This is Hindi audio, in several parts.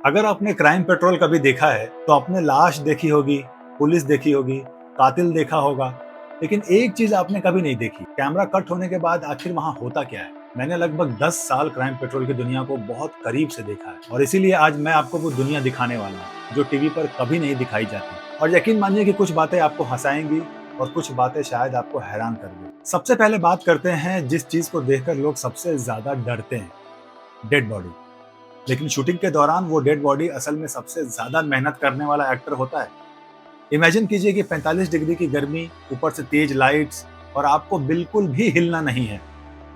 अगर आपने क्राइम पेट्रोल कभी देखा है तो आपने लाश देखी होगी, पुलिस देखी होगी, कातिल देखा होगा, लेकिन एक चीज आपने कभी नहीं देखी, कैमरा कट होने के बाद आखिर वहां होता क्या है। मैंने लगभग 10 साल क्राइम पेट्रोल की दुनिया को बहुत करीब से देखा है और इसीलिए आज मैं आपको वो दुनिया दिखाने वाला हूँ जो टीवी पर कभी नहीं दिखाई जाती। और यकीन मानिए कि कुछ बातें आपको हंसाएंगी और कुछ बातें शायद आपको हैरान कर दें। सबसे पहले बात करते हैं जिस चीज को देखकर लोग सबसे ज्यादा डरते हैं, डेड बॉडी। लेकिन शूटिंग के दौरान वो डेड बॉडी असल में सबसे ज्यादा मेहनत करने वाला एक्टर होता है। इमेजिन कीजिए कि 45 डिग्री की गर्मी, ऊपर से तेज लाइट्स और आपको बिल्कुल भी हिलना नहीं है।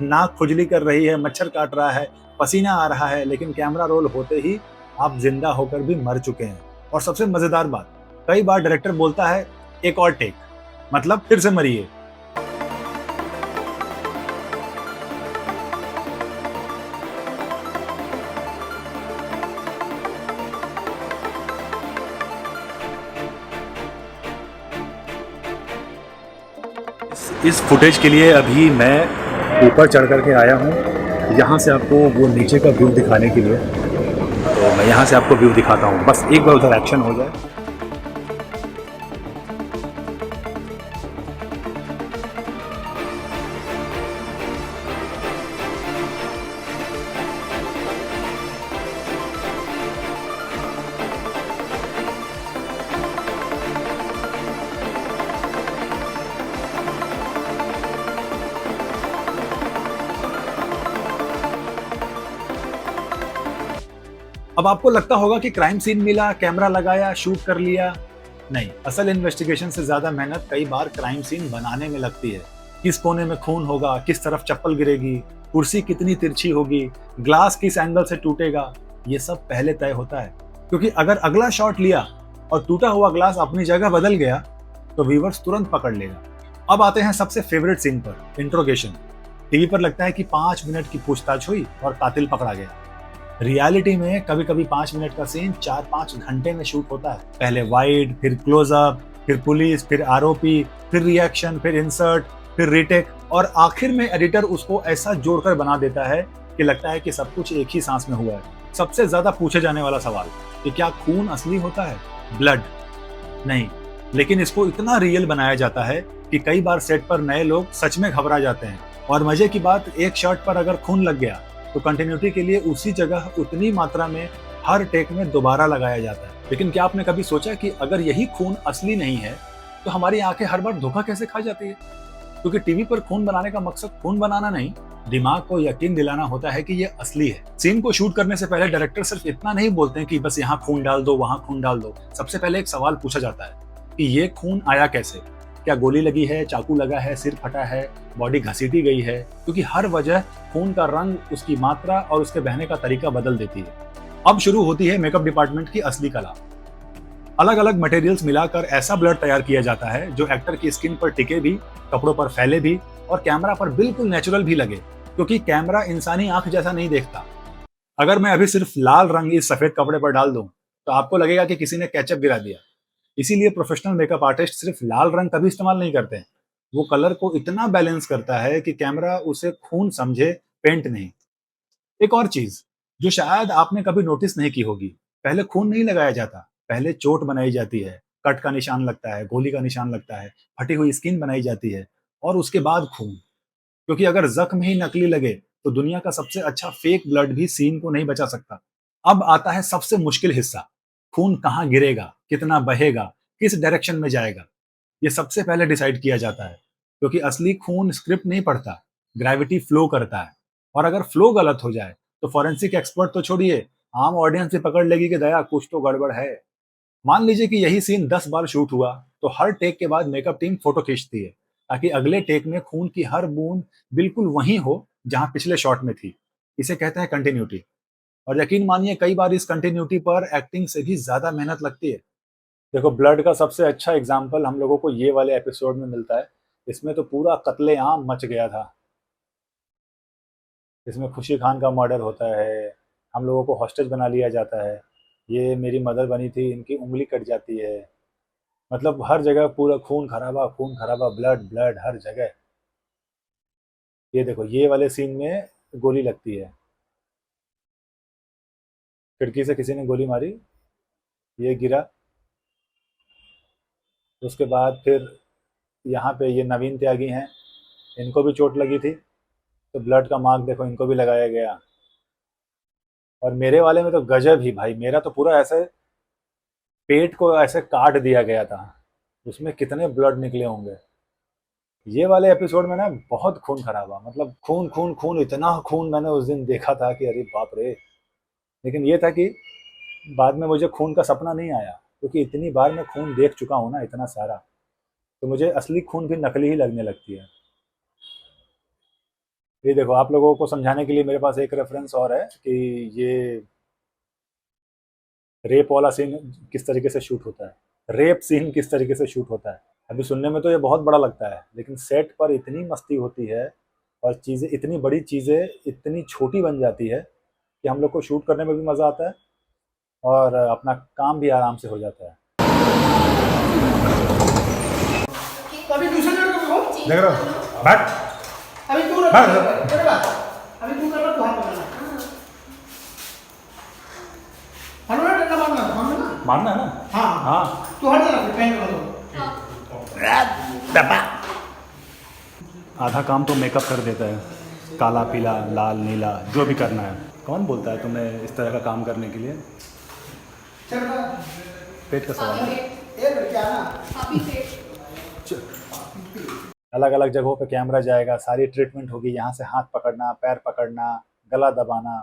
नाक खुजली कर रही है, मच्छर काट रहा है, पसीना आ रहा है, लेकिन कैमरा रोल होते ही आप जिंदा होकर भी मर चुके हैं। और सबसे मजेदार बात, कई बार डायरेक्टर बोलता है एक और टेक, मतलब फिर से मरिए। इस फुटेज के लिए अभी मैं ऊपर चढ़ करके आया हूँ, यहाँ से आपको वो नीचे का व्यू दिखाने के लिए। तो मैं यहाँ से आपको व्यू दिखाता हूँ, बस एक बार उधर एक्शन हो जाए। अब आपको लगता होगा कि क्राइम सीन मिला, कैमरा लगाया, शूट कर लिया। नहीं, असल इन्वेस्टिगेशन से ज्यादा मेहनत कई बार क्राइम सीन बनाने में लगती है। किस कोने में खून होगा, किस तरफ चप्पल गिरेगी, कुर्सी कितनी तिरछी होगी, ग्लास किस एंगल से टूटेगा, ये सब पहले तय होता है। क्योंकि अगर अगला शॉट लिया और टूटा हुआ ग्लास अपनी जगह बदल गया तो व्यूवर्स तुरंत पकड़ लेगा। अब आते हैं सबसे फेवरेट सीन पर, इंट्रोगेशन। टीवी पर लगता है कि 5 मिनट की पूछताछ हुई और कातिल पकड़ा गया। रियलिटी में कभी कभी 5 मिनट का सीन 4-5 घंटे में शूट होता है। पहले वाइड, फिर क्लोजअप, फिर पुलिस, फिर आरोपी, फिर रिएक्शन, फिर इंसर्ट, फिर रीटेक और आखिर में एडिटर उसको ऐसा जोड़कर बना देता है कि लगता है कि सब कुछ एक ही सांस में हुआ है। सबसे ज्यादा पूछे जाने वाला सवाल कि क्या खून असली होता है? ब्लड नहीं, लेकिन इसको इतना रियल बनाया जाता है कि कई बार सेट पर नए लोग सच में घबरा जाते हैं। और मजे की बात, एक शर्ट पर अगर खून लग गया तो कंटिन्यूटी के लिए उसी जगह उतनी मात्रा में हर टेक में दोबारा लगाया जाता है। लेकिन क्या आपने कभी सोचा कि अगर यही खून असली नहीं है तो हमारी आंखें हर बार धोखा कैसे खा जाती है? क्योंकि टीवी पर खून बनाने का मकसद खून बनाना नहीं, दिमाग को यकीन दिलाना होता है कि ये असली है। सीन को शूट करने से पहले डायरेक्टर सिर्फ इतना नहीं बोलते हैं कि बस यहाँ खून डाल दो, वहां खून डाल दो। सबसे पहले एक सवाल पूछा जाता है कि ये खून आया कैसे? क्या गोली लगी है, चाकू लगा है, सिर फटा है, बॉडी घसीटी गई है? क्योंकि हर वजह खून का रंग, उसकी मात्रा और उसके बहने का तरीका बदल देती है। अब शुरू होती है मेकअप डिपार्टमेंट की असली कला। अलग अलग मटेरियल्स मिलाकर ऐसा ब्लड तैयार किया जाता है जो एक्टर की स्किन पर टिके भी, कपड़ों पर फैले भी और कैमरा पर बिल्कुल नेचुरल भी लगे। क्योंकि कैमरा इंसानी आंख जैसा नहीं देखता। अगर मैं अभी सिर्फ लाल रंग इस सफेद कपड़े पर डाल दूं तो आपको लगेगा कि किसी ने केचप गिरा दिया। इसीलिए प्रोफेशनल मेकअप आर्टिस्ट सिर्फ लाल रंग कभी इस्तेमाल नहीं करते हैं। वो कलर को इतना बैलेंस करता है कि कैमरा उसे खून समझे, पेंट नहीं। एक और चीज जो शायद आपने कभी नोटिस नहीं की होगी, पहले खून नहीं लगाया जाता, पहले चोट बनाई जाती है, कट का निशान लगता है, गोली का निशान लगता है, फटी हुई स्किन बनाई जाती है और उसके बाद खून। क्योंकि अगर जख्म ही नकली लगे तो दुनिया का सबसे अच्छा फेक ब्लड भी सीन को नहीं बचा सकता। अब आता है सबसे मुश्किल हिस्सा, खून कहाँ गिरेगा, कितना बहेगा, किस डायरेक्शन में जाएगा। ये सबसे पहले डिसाइड किया जाता है। क्योंकि असली खून स्क्रिप्ट नहीं पढ़ता, ग्रेविटी फ्लो करता है। और अगर फ्लो गलत हो जाए तो फॉरेंसिक एक्सपर्ट तो छोड़िए, आम ऑडियंस भी पकड़ लेगी कि दया कुछ तो गड़बड़ है। मान लीजिए कि यही सीन 10 बार शूट हुआ तो हर टेक के बाद मेकअप टीम फोटो खींचती है ताकि अगले टेक में खून की हर बूंद बिल्कुल वही हो जहां पिछले शॉट में थी। इसे कहते हैं कंटिन्यूटी। और यकीन मानिए कई बार इस कंटिन्यूटी पर एक्टिंग से भी ज्यादा मेहनत लगती है। देखो, ब्लड का सबसे अच्छा एग्जाम्पल हम लोगों को ये वाले एपिसोड में मिलता है। इसमें तो पूरा कत्लेआम मच गया था। इसमें खुशी खान का मर्डर होता है, हम लोगों को हॉस्टेज बना लिया जाता है, ये मेरी मदर बनी थी, इनकी उंगली कट जाती है। मतलब हर जगह पूरा खून खराबा, ब्लड ब्लड हर जगह। ये देखो, ये वाले सीन में गोली लगती है। खिड़की से किसी ने गोली मारी, ये गिरा। उसके बाद फिर यहाँ पे ये नवीन त्यागी हैं, इनको भी चोट लगी थी, तो ब्लड का मार्क देखो इनको भी लगाया गया। और मेरे वाले में तो गजब ही भाई, मेरा तो पूरा ऐसे पेट को ऐसे काट दिया गया था, उसमें कितने ब्लड निकले होंगे। ये वाले एपिसोड में ना बहुत खून खराबा, मतलब खून खून खून, इतना खून मैंने उस दिन देखा था कि अरे बाप रे। लेकिन ये था कि बाद में मुझे खून का सपना नहीं आया, क्योंकि इतनी बार मैं खून देख चुका हूँ ना, इतना सारा, तो मुझे असली खून भी नकली ही लगने लगती है। ये देखो, आप लोगों को समझाने के लिए मेरे पास एक रेफरेंस और है कि ये रेप वाला सीन किस तरीके से शूट होता है, रेप सीन किस तरीके से शूट होता है। अभी सुनने में तो ये बहुत बड़ा लगता है, लेकिन सेट पर इतनी मस्ती होती है और चीज़ें, इतनी बड़ी चीज़ें इतनी छोटी बन जाती है कि हम लोग को शूट करने में भी मज़ा आता है और अपना काम भी आराम से हो जाता है। अभी दूसरा लड़का को देख रहे हो, बैठ अभी तू हाँ, करेगा, अभी तू कर रहा तू हाथ पकड़ना हनुमान डंडा मारना ना, मानना है ना। हाँ हाँ, तू हट जा फिर पेन कर दो। आधा काम तो मेकअप कर देता है, काला पीला लाल नीला जो भी करना है। कौन बोलता है तुम्हें इस तरह का काम करने के लिए? चल बेटा, पेट का सवाल है। ये क्या ना अभी से अलग अलग जगहों पे कैमरा जाएगा, सारी ट्रीटमेंट होगी, यहाँ से हाथ पकड़ना, पैर पकड़ना, गला दबाना,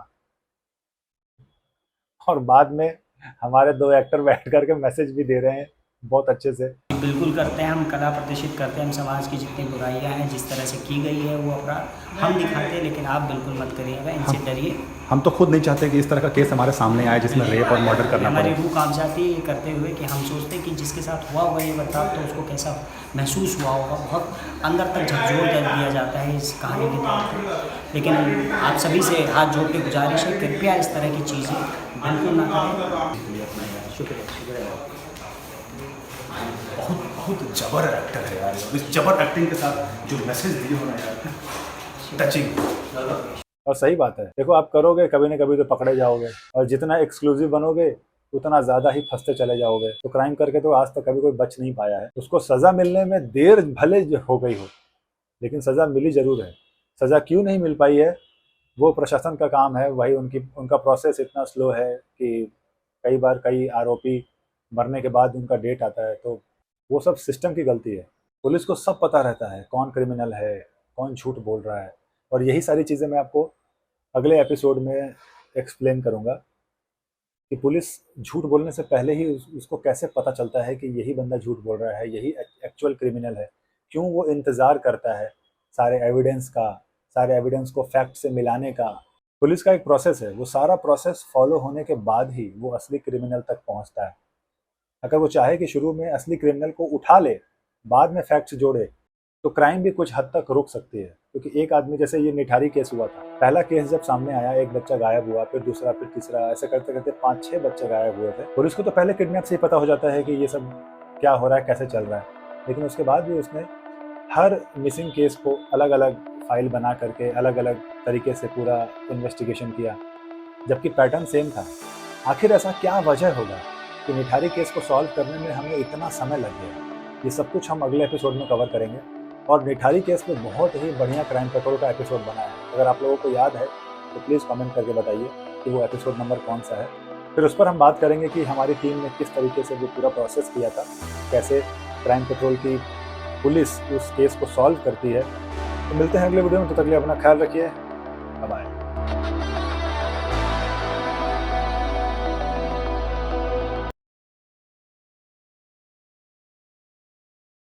और बाद में हमारे दो एक्टर बैठ करके मैसेज भी दे रहे हैं बहुत अच्छे से। बिल्कुल करते हैं, हम कला प्रदर्शित करते हैं, हम समाज की जितनी बुराइयां हैं, जिस तरह से की गई है वो अपराध हम दिखाते हैं, लेकिन आप बिल्कुल मत करिएगा, इनसे डरिए। हम तो खुद नहीं चाहते कि इस तरह का केस हमारे सामने आए जिसमें रेप और मर्डर करना हमारी पड़े। रूह कांप जाती है ये करते हुए कि हम सोचते हैं कि जिसके साथ हुआ हुआ ये बर्ताव तो उसको कैसा महसूस हुआ होगा, बहुत अंदर तक झकझोर कर दिया जाता है इस कहानी के तौर पर। लेकिन आप सभी से हाथ जोड़ के गुजारिश है, कृपया इस तरह की चीज़ें बिल्कुल ना करें। शुक्रिया। बहुत बहुत जबर एक्टर है यार, इस जबर एक्टिंग के साथ जो मैसेज दिए हो ना यार, टचिंग। और सही बात है, देखो आप करोगे कभी ना कभी तो पकड़े जाओगे, और जितना एक्सक्लूसिव बनोगे उतना ज़्यादा ही फंसते चले जाओगे। तो क्राइम करके तो आज तक कभी कोई बच नहीं पाया है। उसको सज़ा मिलने में देर भले हो गई हो, लेकिन सज़ा मिली ज़रूर है। सज़ा क्यों नहीं मिल पाई है वो प्रशासन का काम है, वही उनका प्रोसेस इतना स्लो है कि कई बार कई आरोपी मरने के बाद उनका डेट आता है, तो वो सब सिस्टम की गलती है। पुलिस को सब पता रहता है कौन क्रिमिनल है, कौन झूठ बोल रहा है, और यही सारी चीज़ें मैं आपको अगले एपिसोड में एक्सप्लेन करूँगा कि पुलिस झूठ बोलने से पहले ही उसको कैसे पता चलता है कि यही बंदा झूठ बोल रहा है, यही एक्चुअल क्रिमिनल है। क्यों वो इंतज़ार करता है सारे एविडेंस का, सारे एविडेंस को फैक्ट से मिलाने का। पुलिस का एक प्रोसेस है, वो सारा प्रोसेस फॉलो होने के बाद ही वो असली क्रिमिनल तक पहुँचता है। अगर वो चाहे कि शुरू में असली क्रिमिनल को उठा ले, बाद में फैक्ट्स जोड़े, तो क्राइम भी कुछ हद तक रुक सकती है। क्योंकि एक आदमी, जैसे ये निठारी केस हुआ था, पहला केस जब सामने आया एक बच्चा गायब हुआ, फिर दूसरा, फिर तीसरा, ऐसे करते करते 5-6 बच्चे गायब हुए थे। पुलिस को तो पहले किडनैप से ही पता हो जाता है कि ये सब क्या हो रहा है, कैसे चल रहा है, लेकिन उसके बाद भी उसने हर मिसिंग केस को अलग अलग फाइल बना करके अलग अलग तरीके से पूरा इन्वेस्टिगेशन किया, जबकि पैटर्न सेम था। आखिर ऐसा क्या वजह होगा कि निठारी केस को सॉल्व करने में हमें इतना समय लग गया? ये सब कुछ हम अगले एपिसोड में कवर करेंगे। और निठारी केस में बहुत ही बढ़िया क्राइम पेट्रोल का एपिसोड बना है, अगर आप लोगों को याद है तो प्लीज़ कमेंट करके बताइए कि वो एपिसोड नंबर कौन सा है। फिर उस पर हम बात करेंगे कि हमारी टीम ने किस तरीके से वो पूरा प्रोसेस किया था, कैसे क्राइम पेट्रोल की पुलिस उस केस को सॉल्व करती है। तो मिलते हैं अगले वीडियो में, तो तक के लिए अपना ख्याल रखिए। बाय।